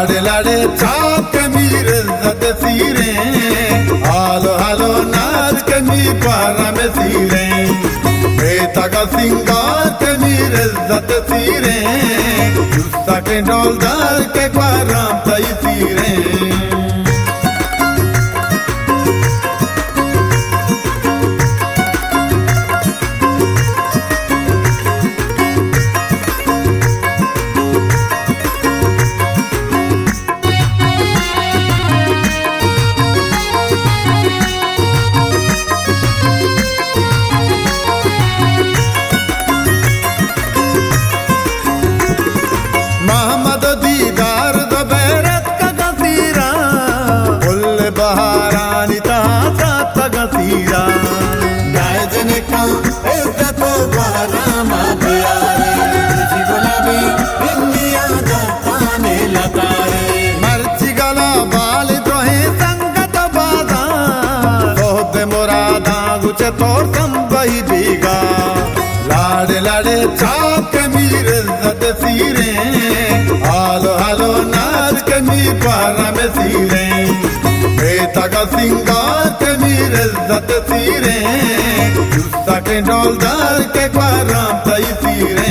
लाड़े लाड़े चाप के मीर इज्जत सीरे हालो हालो नाच के मी पारा में सीरे बेटा का सिंगार के मीर इज्जत सीरे गुस्सा के डोलदार के पारा तई सीरे तोर संबई बीगा लाड़े लाड़े चाप के मीर इज्जत सीरे हालो हालो नाच के मी पारा में सीरे बेटा का सिंगार के मीर इज्जत सीरे गुस्सा के डोलदार के पारा तई सीरे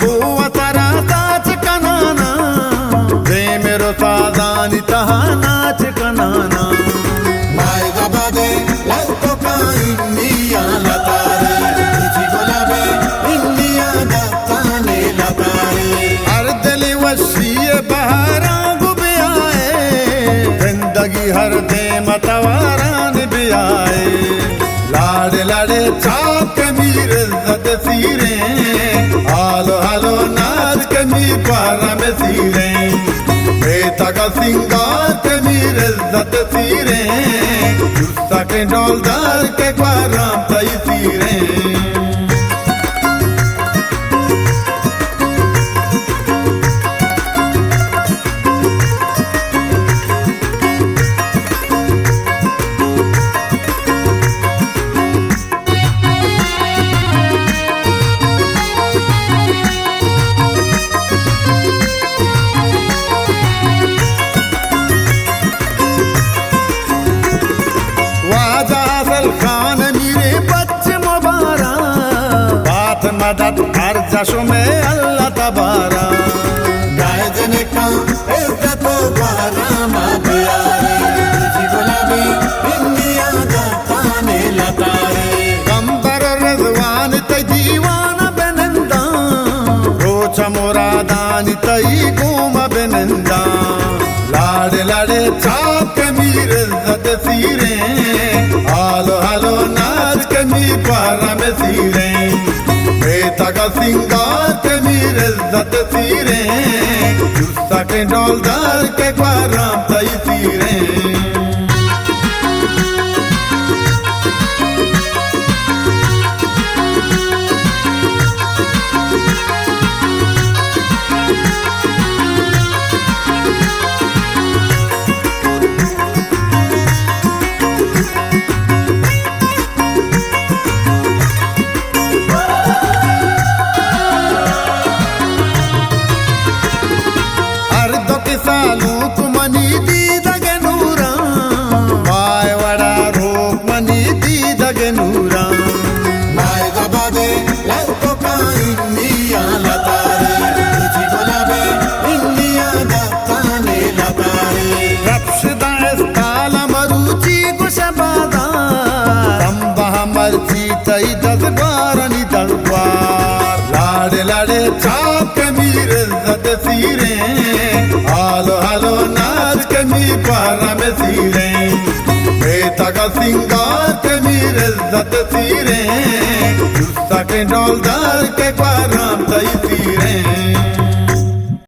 बुआ तारा ताच कनाना दे मेरो सादानी तहा नाच कनाना माय बाबा दे लतो का इंडिया लतारे तुझी गुलाबे इंडिया दाताने लतारे हर दिल वशीए बहारा गुबे आए जिंदगी हर दे मतवारान भी आए लाड़े लाड़े चाप के मीर इज्जत सीरे हालो हालो नाच के मी पारा में सीरे बेटा का सिंगार के मीर इज्जत सीरे गुस्सा के डोलदार के पारा तई सीरे मदद हर जशो में अल्लाह तबारा गाय जने का इज्जत बारा माबियारे तुझी गुलाबी इंडिया दाताने लतारे कंबर रज़वान तई दीवाना बनंदा रोच मुरादानी तई घूम बनंदा लाड़े लाड़े चाप के मीर इज्जत सीरे हालो हालो नाच के मी पारा में सीरे बेटा का सिंगार के मीर इज्जत सीरे गुस्सा के डोलदार के पारा तई सीरे सालूक मनी दी दगे नूरा माय वड़ा रोक मनी दी दगे नूरा माय बाबा दे लतो का इंडिया लतारे तुझी गुलाबे इंडिया दाताने लतारे रफ्शदा इस्ताला मरुची कुशबादा तंबा मर्ची तई दसबारनी दसबार लाड़े लाड़े चाप के मीर इज्जत सीरे हालो हालो नाच के मी पारा में सीरे बेटा का सिंगार के मीर इज्जत सीरे गुस्सा के डोलदार के पारा तई सीरे